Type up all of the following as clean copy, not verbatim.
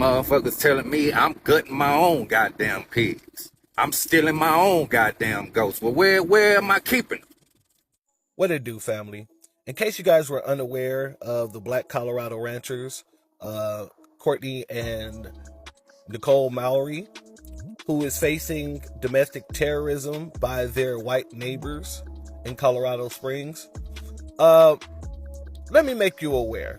motherfuckers telling me I'm gutting my own goddamn pigs. I'm stealing my own goddamn goats. Well, where am I keeping them? What it do, family? In case you guys were unaware of the Black Colorado ranchers, Courtney and Nicole Mallory, who is facing domestic terrorism by their white neighbors in Colorado Springs, let me make you aware.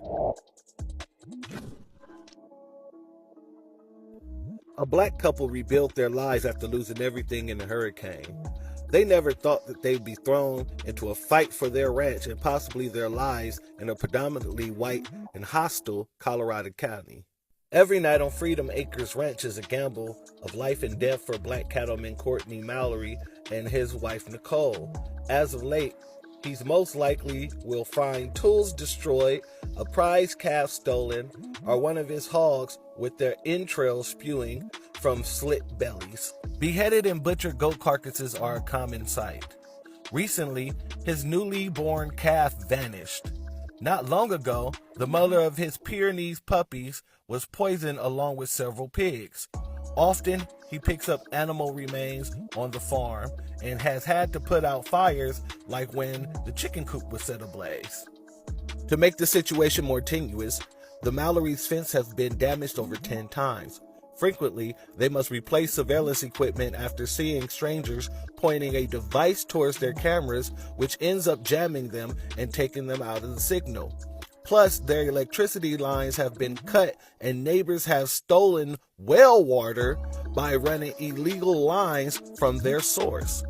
A black couple rebuilt their lives after losing everything in a hurricane. They never thought that they'd be thrown into a fight for their ranch and possibly their lives in a predominantly white and hostile Colorado County. Every night on Freedom Acres Ranch is a gamble of life and death for black cattleman Courtney Mallory and his wife Nicole. As of late, he's most likely will find tools destroyed, a prize calf stolen, or one of his hogs with their entrails spewing from slit bellies. Beheaded and butchered goat carcasses are a common sight. Recently, his newly born calf vanished. Not long ago, the mother of his Pyrenees puppies was poisoned along with several pigs. Often, he picks up animal remains on the farm and has had to put out fires like when the chicken coop was set ablaze. To make the situation more tenuous, the Mallory's fence has been damaged over 10 times. Frequently, they must replace surveillance equipment after seeing strangers pointing a device towards their cameras, which ends up jamming them and taking them out of the signal. Plus, their electricity lines have been cut and neighbors have stolen well water by running illegal lines from their source.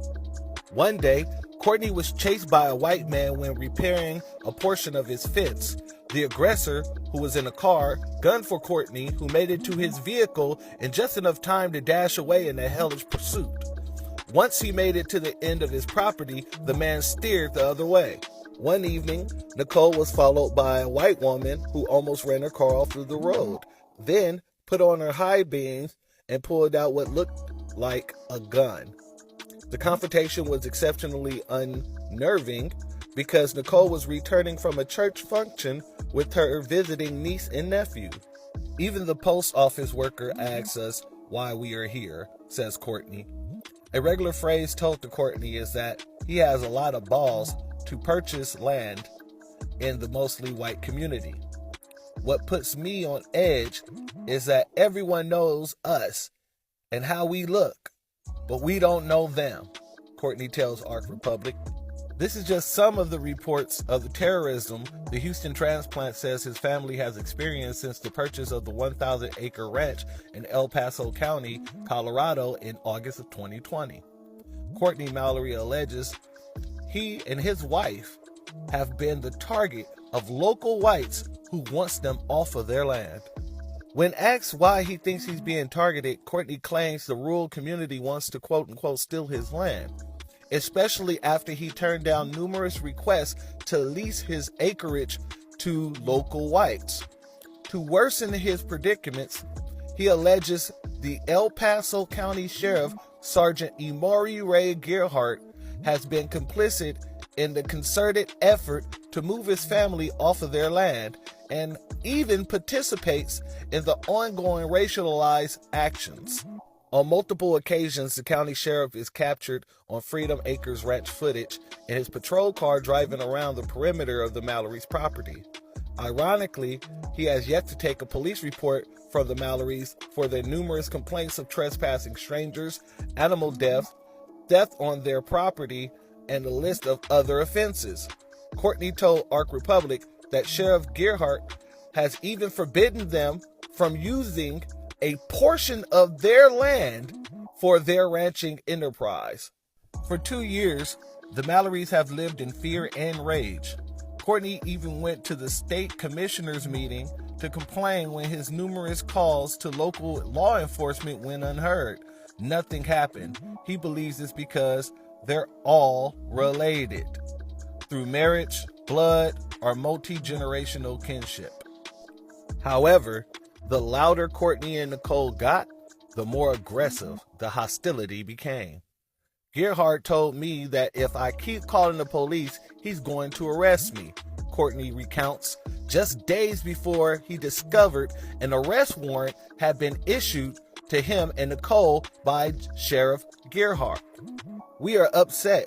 One day, Courtney was chased by a white man when repairing a portion of his fence. The aggressor, who was in a car, gunned for Courtney, who made it to his vehicle in just enough time to dash away in a hellish pursuit. Once he made it to the end of his property, the man steered the other way. One evening, Nicole was followed by a white woman who almost ran her car off the road, then put on her high beams and pulled out what looked like a gun. The confrontation was exceptionally unnerving because Nicole was returning from a church function with her visiting niece and nephew. Even the post office worker asks us why we are here, says Courtney. A regular phrase told to Courtney is that he has a lot of balls to purchase land in the mostly white community. What puts me on edge is that everyone knows us and how we look, but we don't know them, Courtney tells Ark Republic. This is just some of the reports of the terrorism the Houston transplant says his family has experienced since the purchase of the 1,000-acre ranch in El Paso County, Colorado in August of 2020. Courtney Mallory alleges he and his wife have been the target of local whites who wants them off of their land. When asked why he thinks he's being targeted, Courtney claims the rural community wants to quote-unquote steal his land, especially after he turned down numerous requests to lease his acreage to local whites. To worsen his predicaments, he alleges the El Paso County Sheriff, Sergeant Emory Ray Gerhardt, has been complicit in the concerted effort to move his family off of their land and even participates in the ongoing racialized actions. On multiple occasions, the county sheriff is captured on Freedom Acres Ranch footage in his patrol car driving around the perimeter of the Mallory's property. Ironically, he has yet to take a police report from the Mallorys for their numerous complaints of trespassing strangers, animal death on their property, and a list of other offenses. Courtney told Ark Republic that Sheriff Gerhardt has even forbidden them from using a portion of their land for their ranching enterprise. For 2 years, the Mallorys have lived in fear and rage. Courtney even went to the state commissioner's meeting to complain when his numerous calls to local law enforcement went unheard. Nothing happened. He believes it's because they're all related through marriage, blood, or multi-generational kinship. However, the louder Courtney and Nicole got, the more aggressive the hostility became. Gerhardt told me that if I keep calling the police, he's going to arrest me. Courtney recounts, just days before he discovered an arrest warrant had been issued to him and Nicole by Sheriff Gerhardt. We are upset.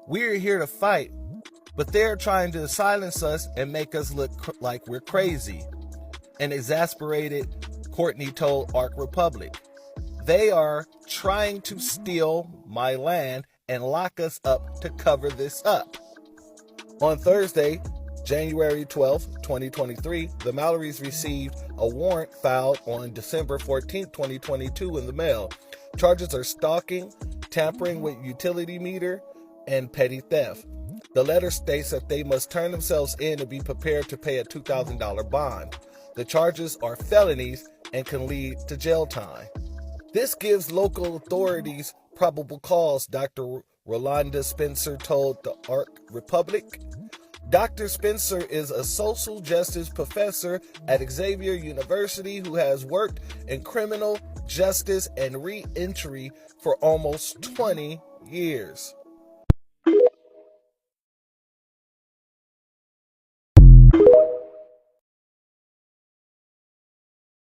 We're here to fight, but they're trying to silence us and make us look like we're crazy. An exasperated Courtney told Ark Republic. They are trying to steal my land and lock us up to cover this up. On Thursday, January 12, 2023, the Mallorys received a warrant filed on December 14, 2022 in the mail. Charges are stalking, tampering with utility meter, and petty theft. The letter states that they must turn themselves in and be prepared to pay a $2,000 bond. The charges are felonies and can lead to jail time. This gives local authorities probable cause, Dr. Rolanda Spencer told the Ark Republic. Dr. Spencer is a social justice professor at Xavier University who has worked in criminal justice and re-entry for almost 20 years.